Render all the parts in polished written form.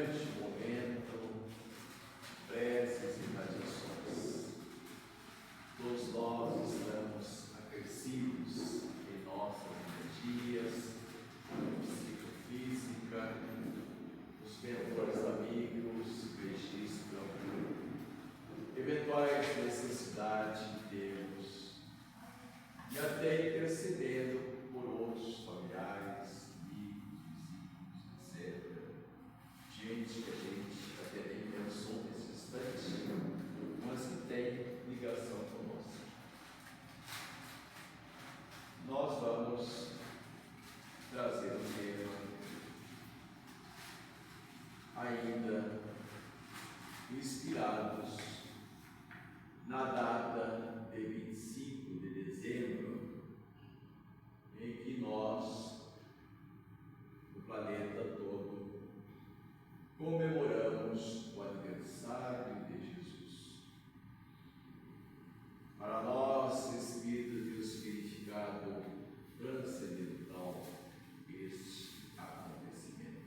neste momento, preces e tradições. Todos nós estamos aquecidos em nossas energias, psicofísica, os mentores amigos registram eventuais necessidades de Deus e até intercedendo por outros familiares, amigos, vizinhos, etc. Gente que a gente até nem pensou nesse instante, mas que tem ligação conosco. Nós vamos trazer um tema ainda inspirados na data de 25 de dezembro, em que nós, no planeta todo, comemoramos o aniversário de Jesus. Para nós, espíritos de um significado transcendental este acontecimento.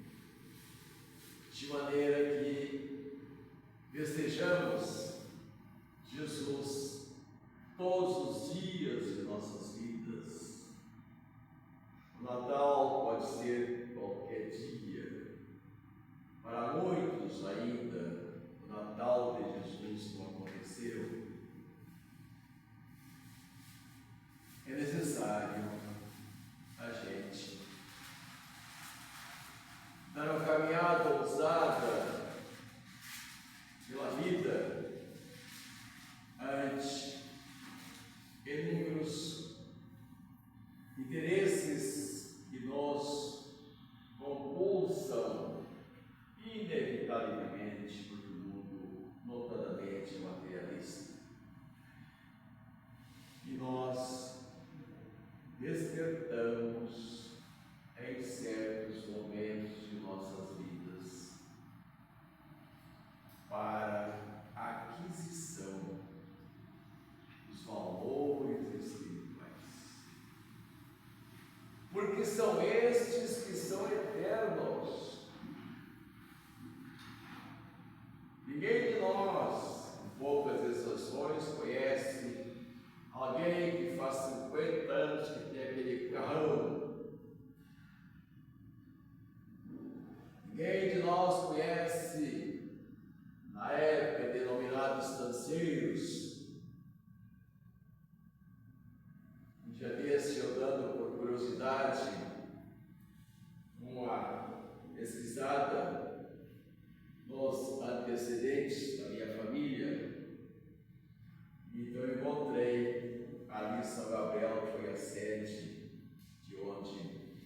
De maneira que festejamos Jesus todos os dias de nossas vidas. O Natal pode ser qualquer dia. Para muitos ainda, o Natal de Jesus não aconteceu. É necessário a gente dar uma caminhada ousada pela vida ante inúmeros interesses que nos compulsam inevitavelmente por um mundo notadamente materialista. E nós despertamos em certos momentos de nossas vidas para a aquisição dos valores espirituais, porque são estes que são eternos. Ninguém de nós, em poucas exceções, conhece alguém que faz 50 anos que tem aquele carrão. Ninguém de nós conhece, na época, denominados estancieiros. Um dia desse, eu dando por curiosidade uma pesquisada nos antecedentes da minha família, então eu encontrei ali em São Gabriel, que foi a sede de onde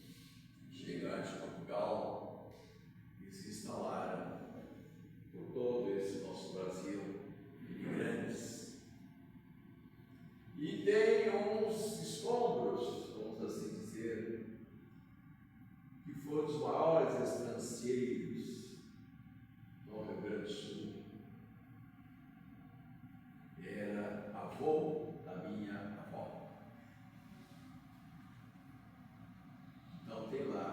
chegaram de Portugal e se instalaram por todo esse nosso Brasil, imigrantes. E tem uns escombros, vamos assim dizer, que foram os maiores estancieiros no Rio Grande do Sul. Era avô da minha avó. Então tem lá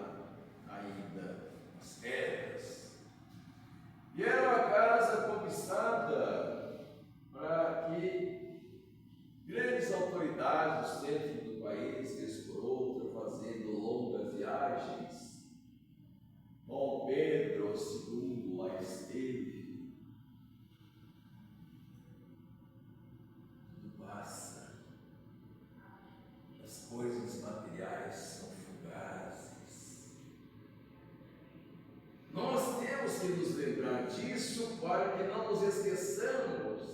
ainda as pedras. E era uma casa cobiçada para que grandes autoridades do centro do país, vez por outra, fazendo longas viagens. Dom Pedro II lá esteve. Tudo passa. As coisas materiais são fugazes. Nós temos que nos lembrar disso para que não nos esqueçamos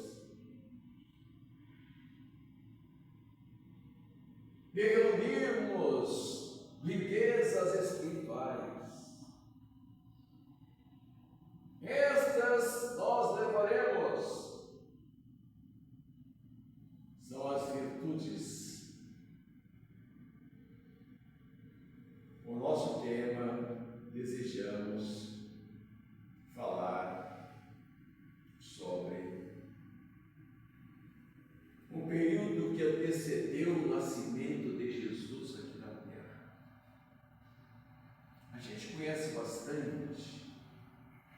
de reunirmos riquezas espirituais. Estas nós levaremos. São as virtudes. O nosso tema, desejamos falar sobre o período que antecedeu o nascimento de Jesus aqui na Terra. A gente conhece bastante,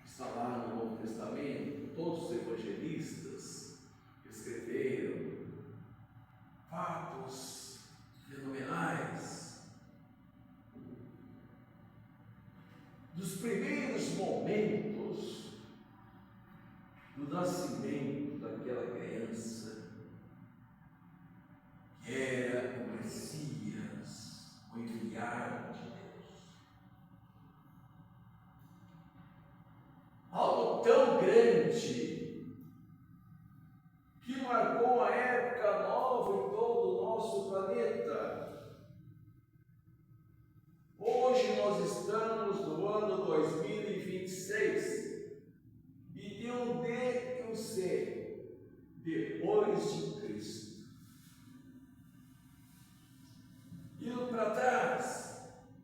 está momentos do nascimento daquela criança, que era o Messias, o enviado de Deus. Algo tão grande que marcou a época nova em todo o nosso planeta. Hoje nós estamos no ano 2026 e de um D e um C, depois de Cristo. Indo para trás,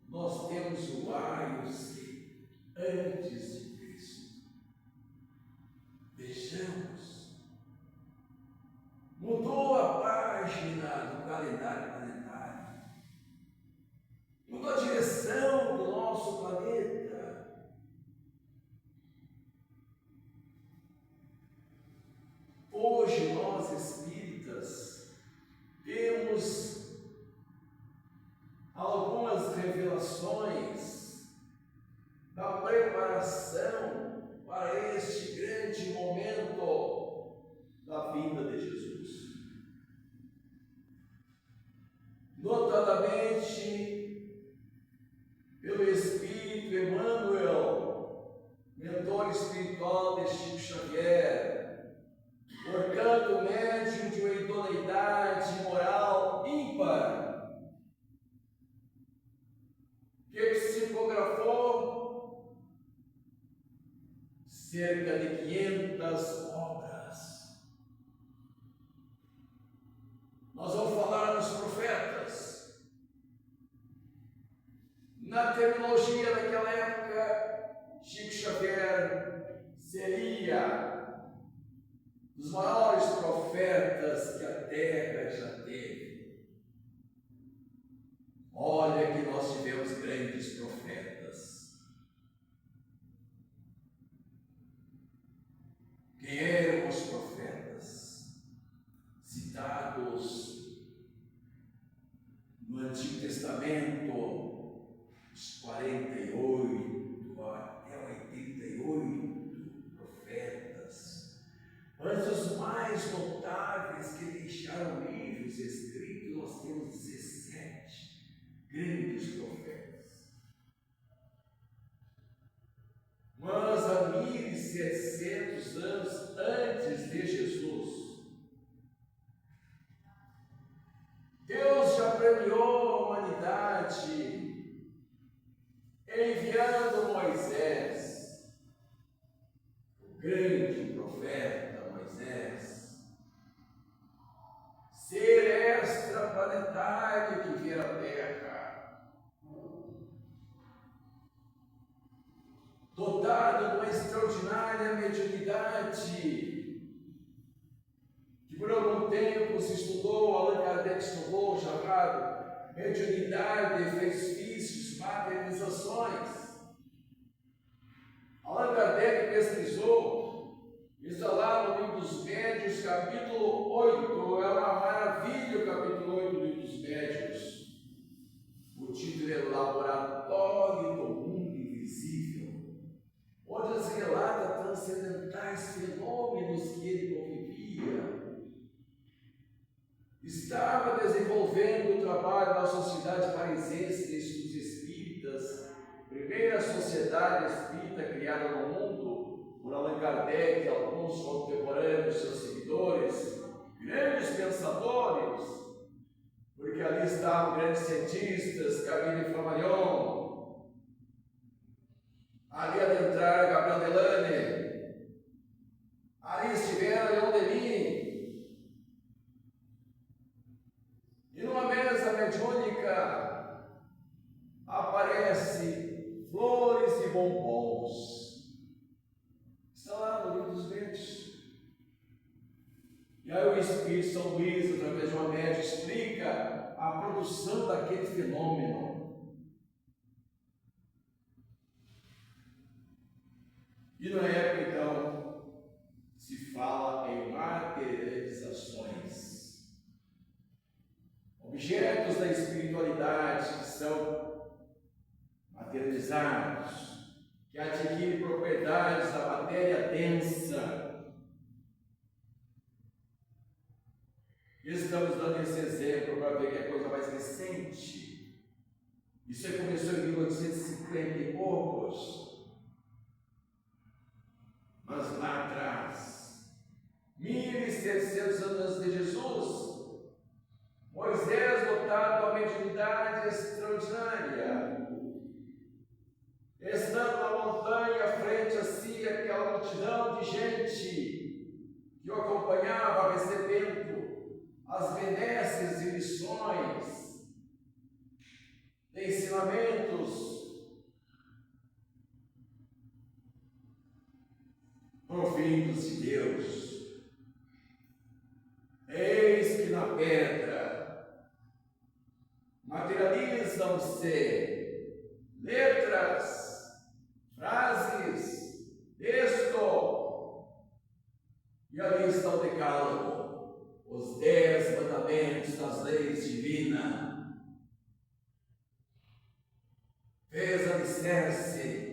nós temos o A e o C, antes de Cristo. Vejamos, mudou a página do calendário planetário, mudou a direção do nosso planeta. Hoje nós espíritas temos algumas revelações da preparação para este grande momento da vinda de Jesus. Notadamente, pelo Espírito Emmanuel, mentor espiritual de Chico Xavier, portanto médium de uma idoneidade moral ímpar, que psicografou cerca de 500 obras. Nós vamos falar dos profetas. Na terminologia daquela época, Chico Xavier seria dos maiores profetas que a terra já teve. Olha que nós tivemos grandes profetas. Quem eram os profetas? Citados no Antigo Testamento, os 48 até 88 profetas. Mas os mais notáveis que deixaram livros escritos, nós temos 17 grandes profetas. Mas há 1700 anos antes de Jesus, Deus já premiou a humanidade enviando Moisés, o grande profeta Moisés, ser extraplanetário que vier à Terra, dotado de uma extraordinária mediunidade, que por algum tempo se estudou, Allan Kardec estudou, chamado mediunidade, efeitos físicos, materializações. Allan Kardec pesquisou, está lá no Livro dos Médiuns, capítulo 8, é uma maravilha o capítulo 8 do Livro dos Médiuns. O título é Laboratório do Mundo Invisível, onde se relata transcendentais fenômenos que ele convivia. Estava desenvolvendo o trabalho da Sociedade Parisiense de Estudos Espíritas, primeira sociedade espírita criada no mundo por Allan Kardec e alguns contemporâneos, seus seguidores, grandes pensadores, porque ali estavam grandes cientistas, Camille Flammarion, ali adentraram Gabriel Delane, ali estiveram Leon Denis. E numa mesa mediúnica aparece flores e bombons. Está lá no Livro dos Médiuns. E aí o Espírito São Luís, através de uma média, explica a produção daquele fenômeno. E na época, então, se fala em materializações. Objetos da espiritualidade que são materializados, que adquirem Estamos dando esse exemplo para ver que é coisa mais recente. Isso aí começou em 1850 e poucos. Mas lá atrás, 1700 anos antes de Jesus, Moisés, dotado de uma mediunidade extraordinária, estando na montanha, frente a si, aquela multidão de gente que o acompanhava, recebendo as benesses e lições, de ensinamentos provindos de Deus. Eis que na pedra materializam-se letras, frases, texto, e ali está o decálogo, os 10 mandamentos das leis divinas. Fez alicerce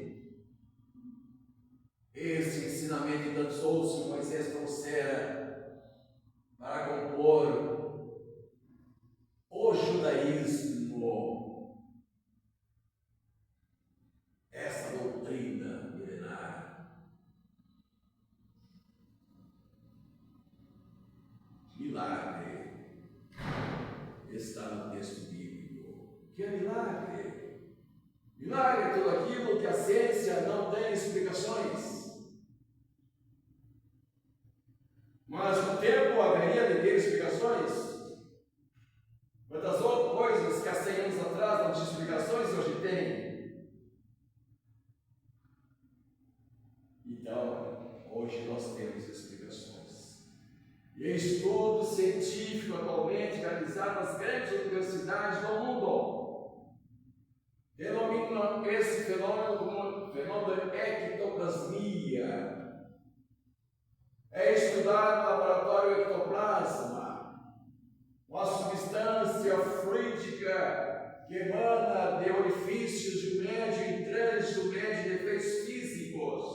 esse ensinamento e dançou-se que Moisés trouxera para compor o judaísmo, essa doutrina milenar. Milagre está no texto bíblico. Que é milagre? Milagre é tudo aquilo que a ciência não tem explicações. Mas no tempo haveria de ter explicações. Quantas outras coisas que há 100 anos atrás não tinha explicações, hoje tem. Então, hoje nós temos explicações. E estudo científico atualmente realizado nas grandes universidades do mundo denominam esse fenômeno como fenômeno de ectoplasmia. É estudado no laboratório ectoplasma, uma substância fluídica que emana de orifícios do médio em trânsito, médio de efeitos físicos,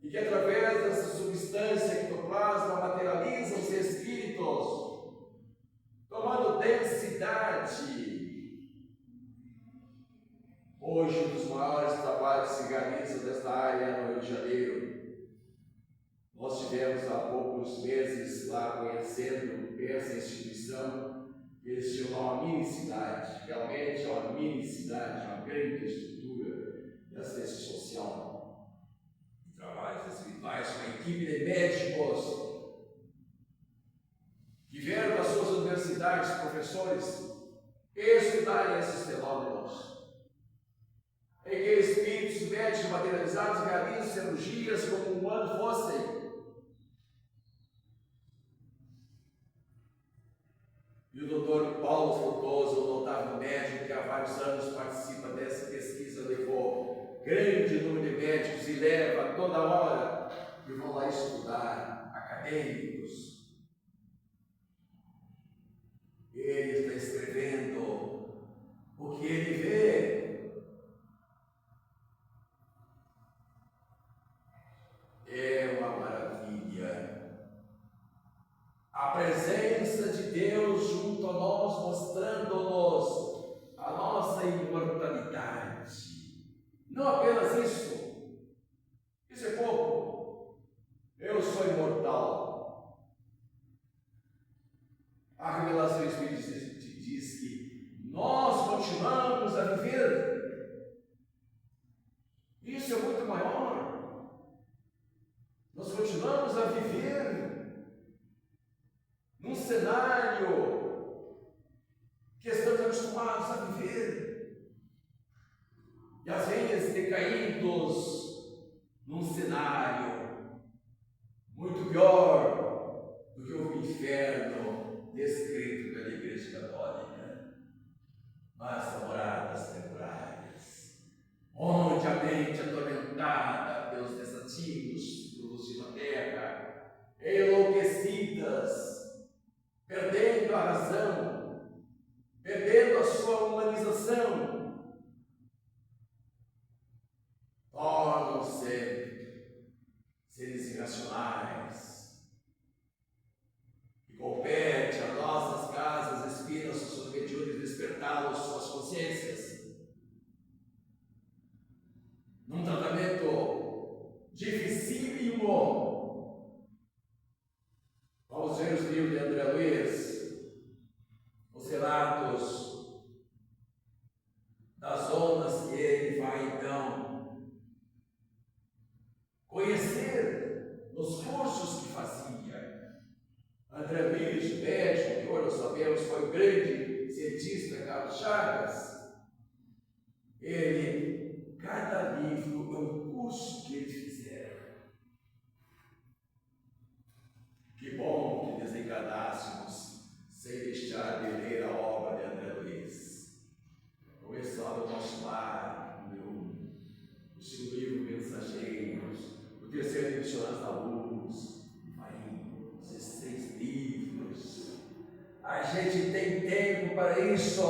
e que através dessa substância ectoplasma materializam os espíritos, tomando densidade. Hoje, um dos maiores trabalhos que se realizam nesta área no Rio de Janeiro. Nós tivemos há poucos meses lá conhecendo essa instituição, que eles tinham uma mini cidade, realmente é uma mini cidade, uma grande estrutura de assistência social, de trabalhos espirituais, uma equipe de médicos que vieram das suas universidades, professores, estudarem esses fenômenos. Em que espíritos médicos materializados realizam cirurgias como humanos fossem. E o Dr. Paulo Frutuoso, o notável médico que há vários anos participa dessa pesquisa, levou grande número de médicos e leva toda hora que vão lá estudar, acadêmicos. Ele está escrevendo o que ele vê. É uma maravilha. A presença de Deus junto a nós, mostrando-nos a nossa imortalidade. Não apenas isso. Isso é pouco. Eu sou imortal. A revelação espírita diz que nós continuamos a viver. Isso é muito maior. Nós continuamos a viver num cenário que estamos acostumados a viver, e às vezes decaídos num cenário muito pior do que o inferno descrito pela Igreja Católica. Basta moradas temporárias, onde a mente atormentada pelos desatinos da terra, enlouquecidas, perdendo a razão, perdendo a sua humanização, tornam-se seres irracionais, dificílimo. Vamos ver os livros de André Luiz, os relatos das zonas que ele vai então conhecer nos cursos que fazia. André Luiz, médico, que hoje nós sabemos foi o grande cientista Carlos Chagas. Ele, cada livro é um curso que eles fizeram. Que bom que desencanássemos sem deixar de ler a obra de André Luiz. Começando o nosso lar, o seu livro Mensageiros, o terceiro Missionários da Luz, vai em 16 livros. A gente tem tempo para isso.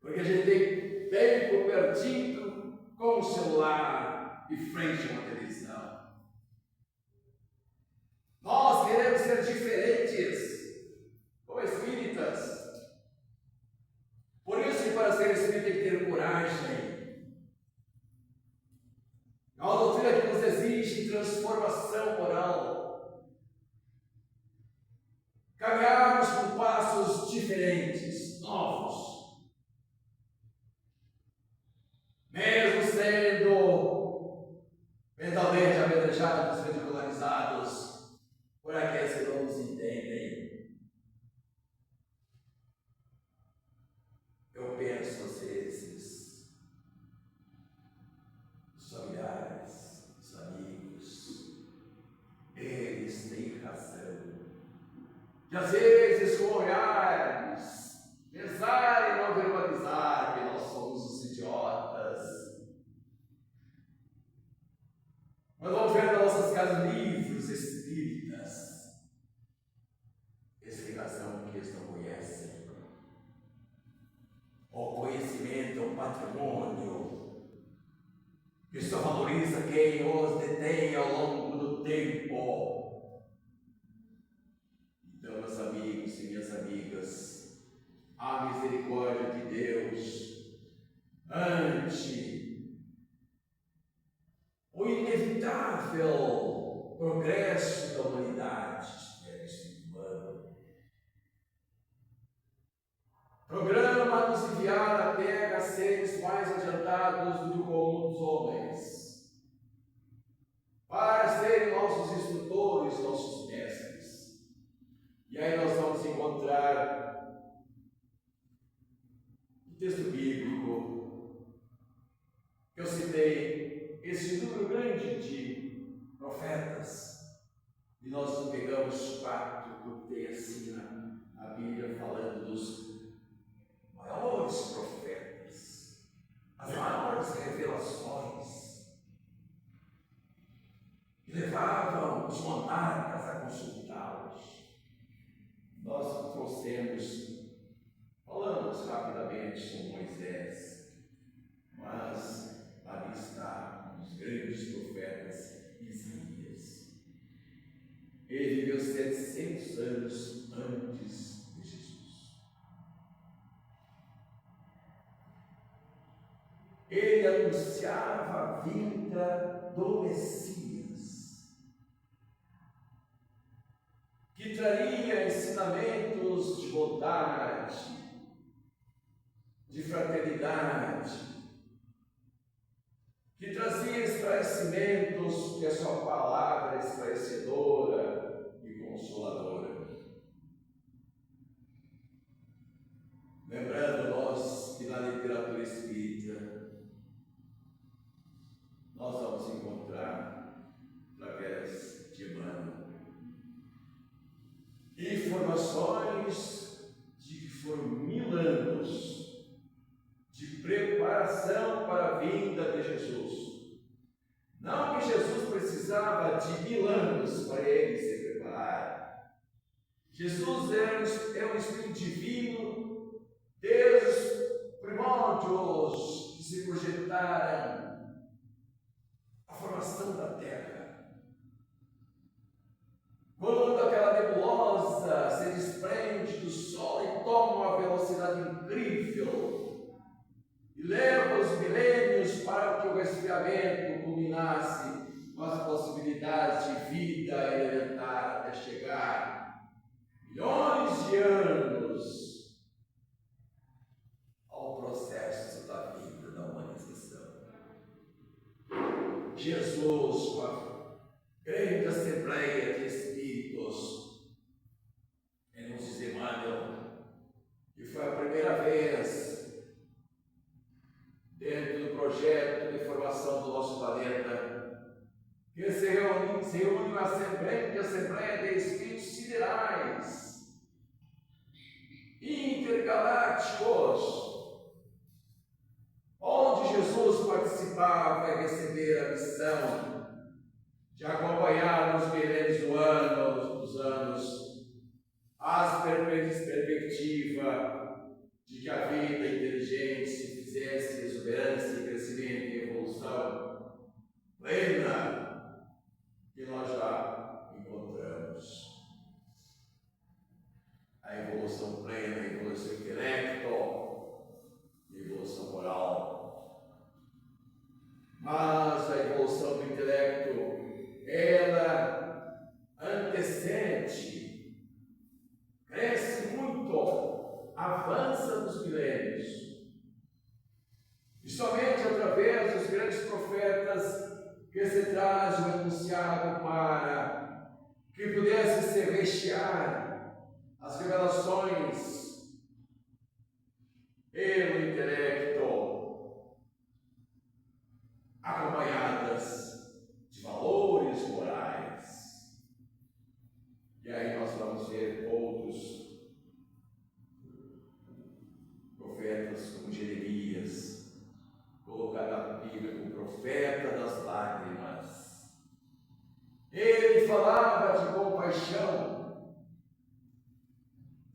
Porque a gente tem tempo perdido com o celular e frente a uma televisão. Nós queremos ser diferentes como espíritas. Por isso que para ser espírita tem que ter coragem. É uma doutrina que nos exige transformação moral. Caminharmos com passos diferentes, novos. Mesmo sendo mentalmente apedrejados, ridicularizados por aqueles que não nos entendem. Eu penso às vezes, os familiares, os amigos, eles têm razão. E às vezes com olhares, pensar e não verbalizar que nós somos os idiotas. Nós vamos ver nas nossas casas livros espíritas. Eles têm razão porque eles não conhecem. O conhecimento é um patrimônio que só valoriza quem os detém ao longo do tempo. Então, meus amigos e minhas amigas, a misericórdia de Deus ante o inevitável progresso da humanidade espiritual. Programa nos enviar à Terra seres mais adiantados do que o comum dos homens, para serem nossos instrutores, nossos mestres. E aí nós vamos encontrar o texto bíblico que eu citei, esse número grande de profetas, e nós não pegamos 4, porque tem assim a Bíblia falando dos maiores profetas, as maiores revelações, que levavam os monarcas a consultá-los. Nós trouxemos, falamos rapidamente sobre Moisés, mas ali está os grandes profetas Isaías. Ele viveu 700 anos antes de Jesus. Ele anunciava a vinda do Messias, que traria ensinamentos de bondade, de fraternidade, que trazia esclarecimentos, que a sua palavra é esclarecedora e consoladora. Lembrando nós que na literatura espírita nós vamos encontrar, através de Emmanuel, informações de que foram 1000 anos de preparação para a vinda de Jesus. Não que Jesus precisava de 1000 anos para ele se preparar. Jesus é um Espírito divino desde os primórdios que se projetaram a formação da Terra. Quando aquela nebulosa se desprende do Sol e toma uma velocidade incrível, e leva os milênios para que o resfriamento culminasse com as possibilidades de vida elementar até chegar milhões de anos ao processo da vida, da humanização. Jesus, com a grande assembleia de espíritos, em nos Emmanuel, que foi a primeira vez dentro do projeto de formação do nosso planeta, que se reúne uma assembleia de espíritos siderais, intergalácticos, onde Jesus participava e receber a missão de acompanhar nos milênios dos anos as perspectiva de que a vida inteligente se fizesse exuberância, crescimento e evolução plena, que nós já encontramos. A evolução plena, a evolução intelecto e a evolução moral. Mas a evolução do intelecto, ela antecede, cresce muito, avança nos milênios. E somente através dos grandes profetas que se traz o enunciado para que pudesse se rechear as revelações pelo intelecto, acompanhadas de valores morais. E aí nós vamos ver outros profetas como Jeremias, colocado na Bíblia como profeta das lágrimas. Ele falava de compaixão,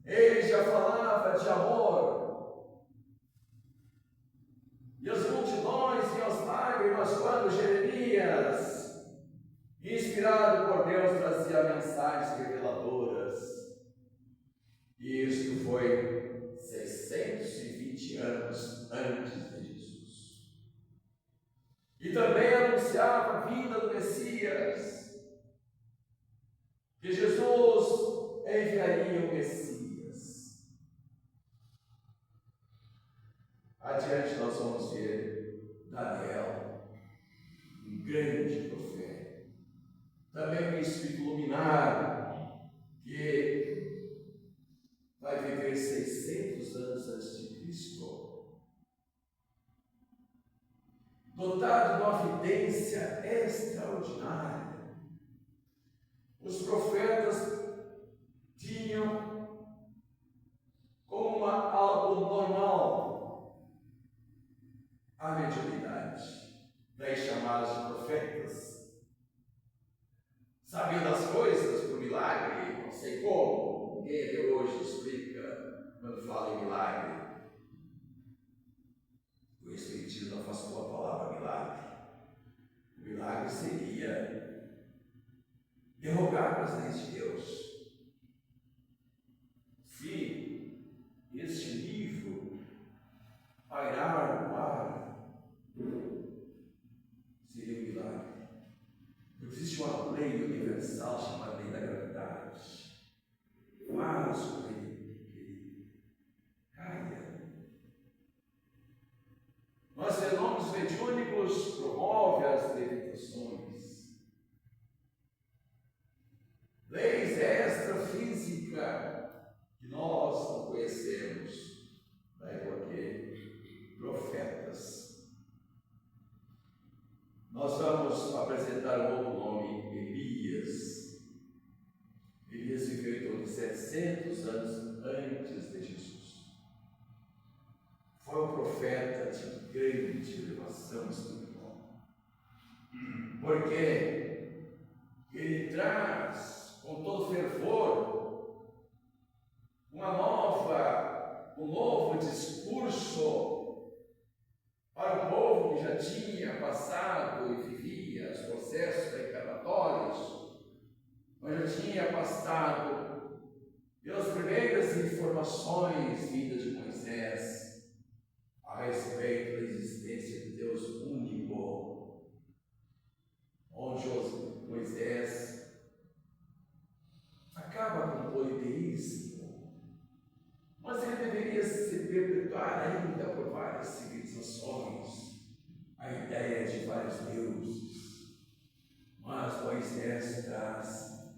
ele já falava de amor, e as multidões e as lágrimas quando Jeremias, inspirado por Deus, trazia mensagens reveladoras. E isto foi 620 anos antes de Jesus. E também anunciava a vinda do Messias, que Jesus enviaria o Messias. Adiante nós vamos ver Daniel, um grande profeta, também um espírito iluminado, que vai viver 600 anos antes de Cristo, dotado de uma vidência extraordinária. Os profetas tinham como algo normal a mediunidade, daí chamados de profetas. Sabiam das coisas por milagre, não sei como, ninguém até hoje explica quando fala em milagre. O Espiritismo afastou a palavra milagre. O milagre seria derrogar as leis de Deus. Se este livro pairar no ar, seria um milagre. Existe uma lei universal chamada lei da gravidade. Faz com que caia. Mas fenômenos mediúnicos promovem as levitações. Leis extrafísica que nós não conhecemos, daí porque profetas. Nós vamos apresentar um outro nome, Elias. Elias viveu em torno de 700 anos antes de Jesus. Foi um profeta de grande elevação espiritual, porque ele traz com todo fervor um novo discurso para o povo que já tinha passado e vivia os processos reencarnatórios, mas já tinha passado pelas primeiras informações vindas de Moisés a respeito da existência de Deus único, Moisés traz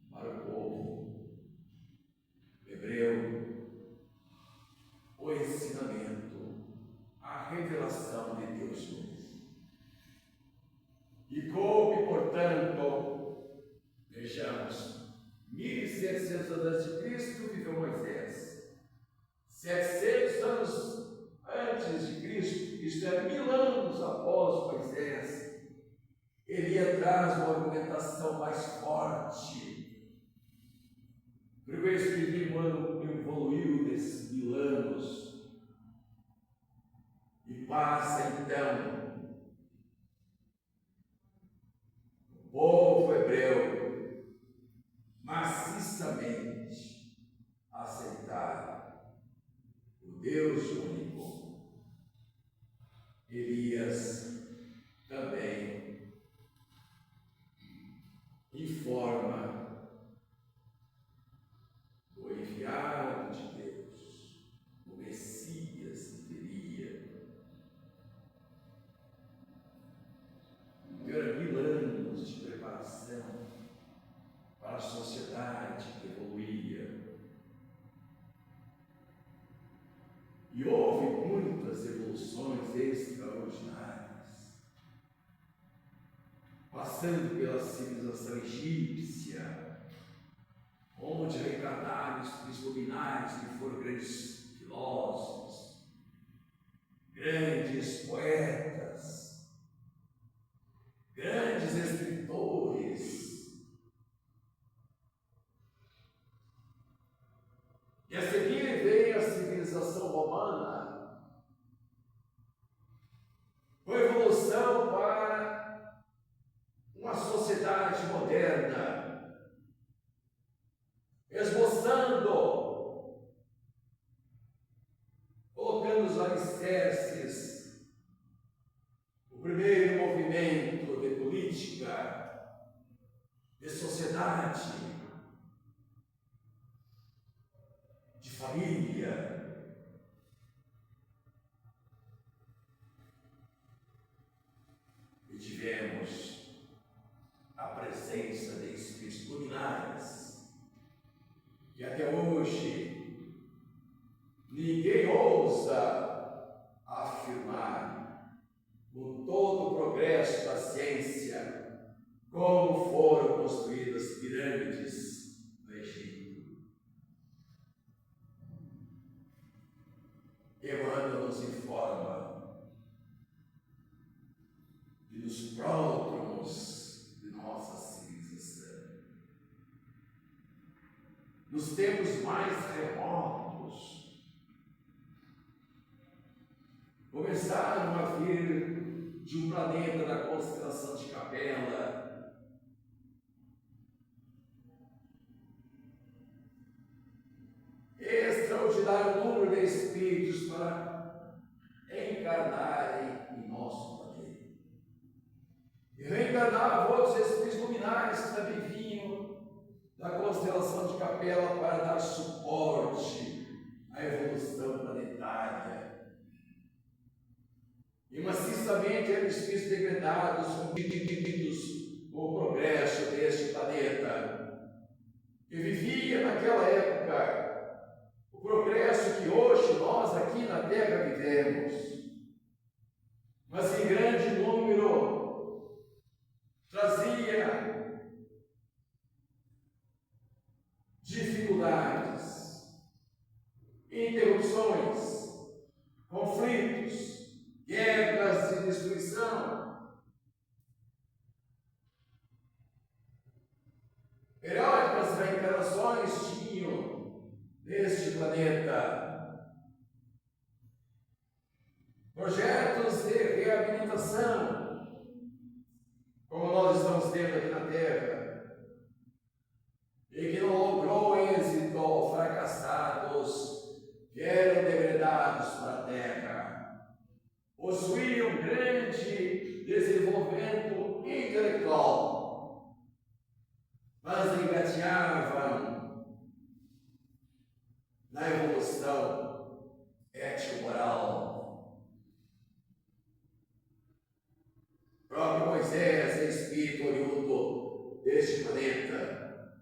para o povo hebreu o ensinamento, a revelação de Deus mesmo. E coube, portanto, vejamos, 1700 a.C. viveu Moisés. 700 anos antes de Cristo, isto é, 1000 anos após Moisés, ele traz uma argumentação mais forte. Porque o Espírito evoluiu nesses 1000 anos e passa então o povo hebreu maciçamente a aceitar o Deus único. Elias também informa do enviado de Deus, o Messias que viria. Viveram 1000 anos de preparação para a sociedade que evoluía. E houve muitas evoluções extraordinárias, passando pela civilização egípcia, onde reencarnaram os luminares que foram grandes filósofos, grandes poetas, grandes escritores. E a seguir veio a civilização romana, com evolução para uma sociedade moderna, esboçando, colocando os alicerces, o primeiro movimento de política, de sociedade, de família. E tivemos a presença de espíritos luminares, que até hoje ninguém ousa afirmar, com todo o progresso da ciência, como foram construídas as pirâmides no Egito. Emmanuel nos informa que nos pródromos de nossa civilização, nos tempos mais remotos, começaram a vir de um planeta da constelação de Capela extraordinário número de espíritos para encarnarem em nosso planeta. E reencarnavam outros espíritos luminares que também vinham da constelação de Capela para dar suporte à evolução planetária. E maciçamente eram espíritos degradados, comprometidos com o progresso deste planeta, que vivia naquela época o progresso que hoje nós aqui na Terra vivemos, mas em grande número trazia dificuldades, interrupções, conflitos, guerras e destruição. Periódicas reencarnações tinham neste planeta projetos de reabilitação, como nós estamos tendo aqui na Terra, e que não logrou êxito, fracassados, vieram degradados para a Terra, possuíam grande desenvolvimento intelectual, mas engateavam na evolução ético-moral. O próprio Moisés é espírito oriundo deste planeta,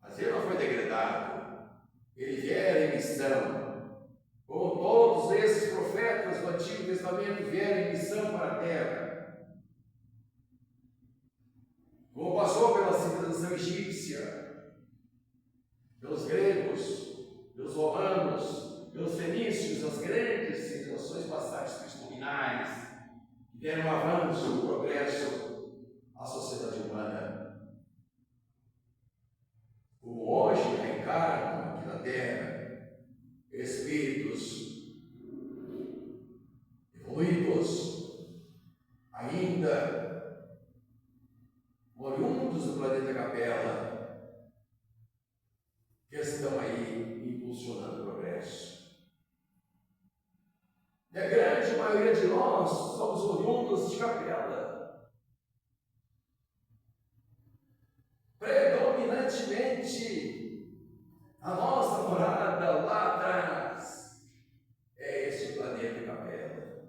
mas ele não foi degradado, ele viera em missão, como todos esses profetas do Antigo Testamento vieram em missão para a terra, como passou pela civilização egípcia, pelos gregos, pelos romanos, pelos fenícios, as grandes civilizações passadas luminares, que deram avanço, progresso à sociedade humana. Como hoje reencarnam aqui na Terra espíritos evoluídos, ainda oriundos do planeta Capela, que estão aí impulsionando o progresso. E a grande maioria de nós somos oriundos de Capela. Predominantemente, a nossa morada lá atrás é este planeta Capela.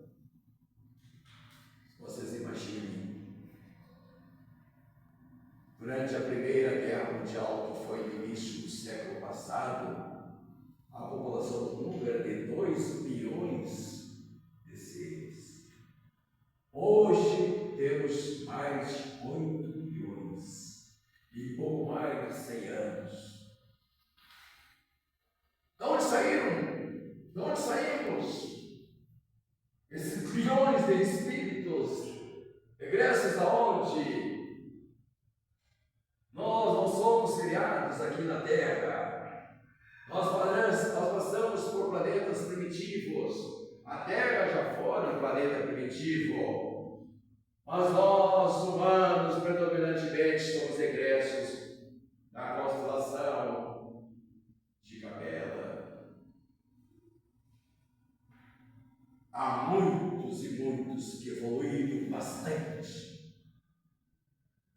Vocês imaginem, durante a Primeira Guerra Mundial, que foi no início do século passado, a população do mundo era de 2 bilhões de seres. Hoje temos mais de 8 bilhões e pouco mais de 100 anos. De onde saíram? De onde saímos? Esses bilhões de espíritos regressos aonde? Nós não somos criados aqui na Terra. Nós passamos por planetas primitivos. A Terra já foi um planeta primitivo. Mas nós, humanos, predominantemente somos regressos da constelação de Capela. Há muitos e muitos que evoluíram bastante.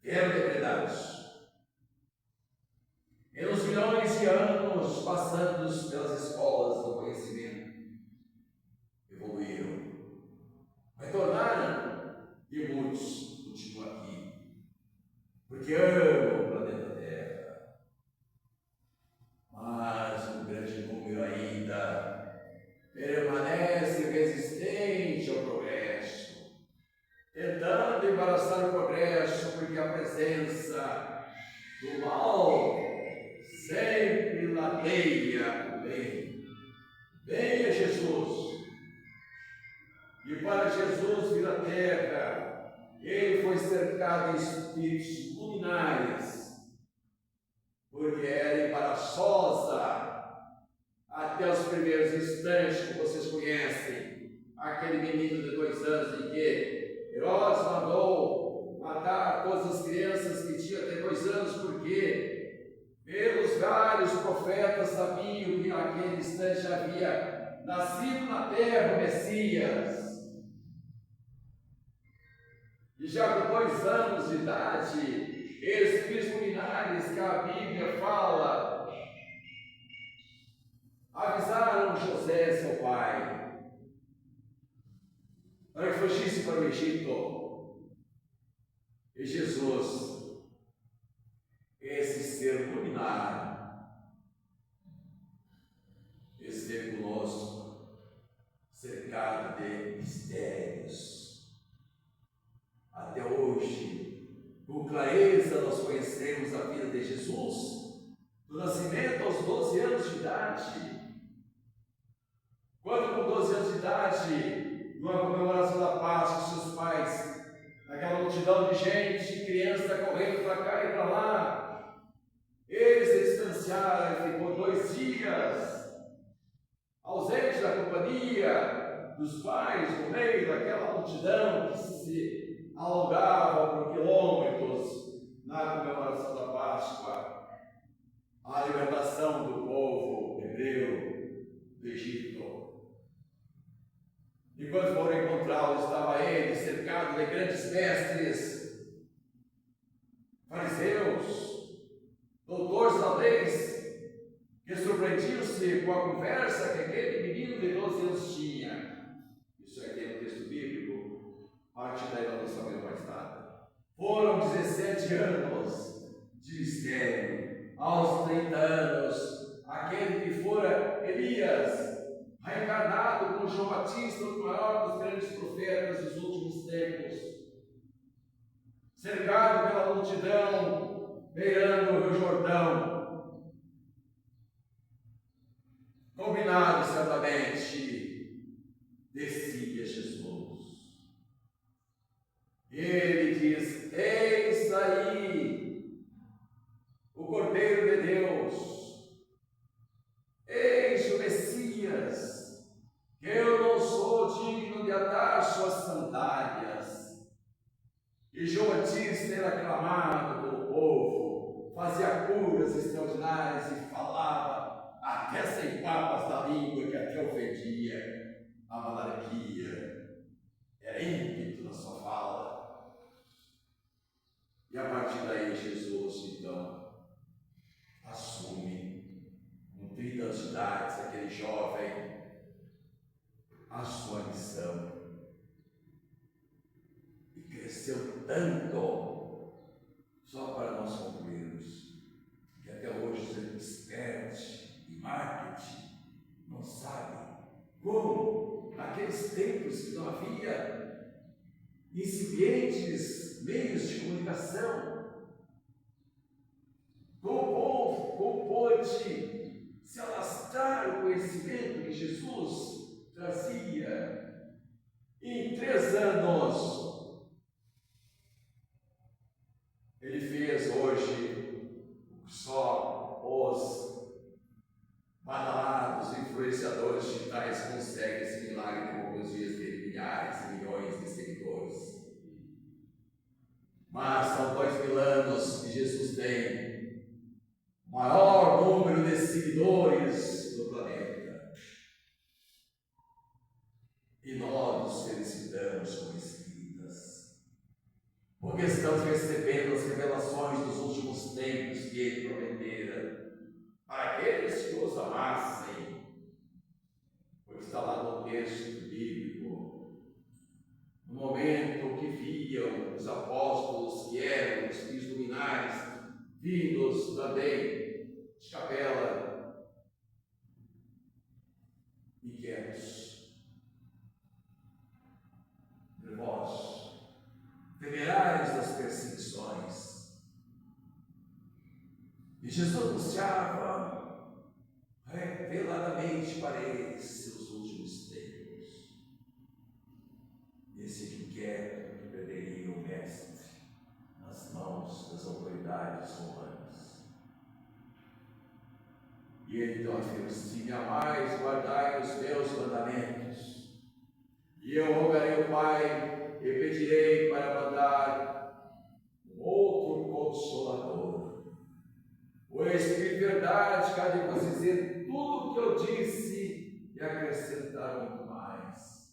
Vieram degradados. E uns milhões de anos passando pelas escolas do conhecimento, evoluíram, retornaram e muitos continuam aqui, porque amam o planeta Terra. Mas um grande número ainda permanece resistente ao progresso, tentando embaraçar o progresso, porque a presença do mal sempre ladeia o bem. Bem é Jesus. E para Jesus vir à terra, ele foi cercado de espíritos luminares, porque era embaraçosa até os primeiros instantes que vocês conhecem. Aquele menino de 2 anos em que Herodes mandou matar todas as crianças que tinham até 2 anos, porque pelos vários profetas sabiam que naquele instante havia nascido na terra o Messias. E já com 2 anos de idade, espíritos luminares que a Bíblia fala, avisaram José, seu pai, para que fugisse para o Egito. E Jesus, esse ser luminar, esteve conosco, cercado de mistérios. Até hoje, com clareza, nós conhecemos a vida de Jesus, do nascimento aos 12 anos de idade. Quando, com 12 anos de idade, numa comemoração da Páscoa, seus pais, naquela multidão de gente, criança correndo para cá e para lá, eles se distanciaram e ficou 2 dias ausente da companhia dos pais, no meio daquela multidão que se alongava por quilômetros na comemoração da Páscoa, a libertação do povo hebreu do Egito. E quando foram encontrá-lo, estava ele cercado de grandes mestres, fariseus, doutores da lei, que surpreendiam-se com a conversa que aquele menino de 12 anos tinha. Isso aqui é no texto bíblico, parte daí nós não sabemos mais nada. Foram 17 anos ministério. Aos 30 anos, aquele que fora Elias, reencarnado como João Batista, o maior dos grandes profetas dos últimos tempos, cercado pela multidão, beirando o Rio Jordão, combinado certamente, descia Jesus. Ele diz: eis aí o Cordeiro de Deus, eis o Messias, que eu não sou digno de atar suas sandálias. E João Batista era aclamado pelo povo, fazia curas extraordinárias e falava até sem papas da língua, que até ofendia a monarquia. Era ímpeto na sua fala. E a partir daí Jesus, então, assume, com 30 anos de idade, aquele jovem, a sua missão. E cresceu tanto, só para nós concluirmos, que até hoje os expertos em marketing não sabem como, naqueles tempos que não havia incipientes meios de comunicação, como pôde se alastrar o conhecimento que Jesus trazia. Em 3 anos, ele fez hoje o que só os badalados influenciadores digitais conseguem, esse milagre de poucos dias ter milhares e milhões de seguidores. Mas são 2000 anos que Jesus tem o maior número de seguidores do planeta. E nós nos felicitamos como espíritas, porque estamos recebendo as revelações dos últimos tempos que ele prometera para aqueles que os amassem. Pois está lá no texto bíblico, no momento que viam os apóstolos, que eram os filhos luminares, vindos também de capela, inquietos, nervosos, temerários das perseguições. E Jesus anunciava reveladamente para eles seus últimos tempos. Esse inquieto que perderia o mestre nas mãos das autoridades romanas. E ele então afirma: se me amais, guardai os meus mandamentos, e eu rogarei ao Pai e pedirei para mandar um outro Consolador, o Espírito de verdade, que há de vos dizer tudo o que eu disse e acrescentar muito mais.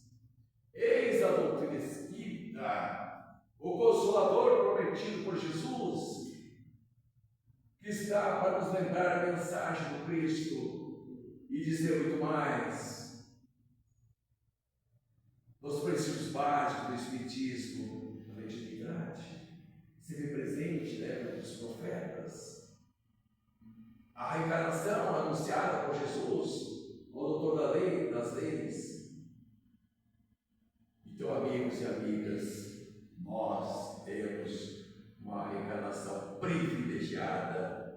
Eis a doutrina espírita, o Consolador prometido por Jesus, que está para nos lembrar a mensagem do Cristo e dizer muito mais. Os princípios básicos do Espiritismo, a mediunidade, sempre presente na época dos profetas. A reencarnação anunciada por Jesus, o doutor da lei, das leis. Então, amigos e amigas, nós temos uma reencarnação privilegiada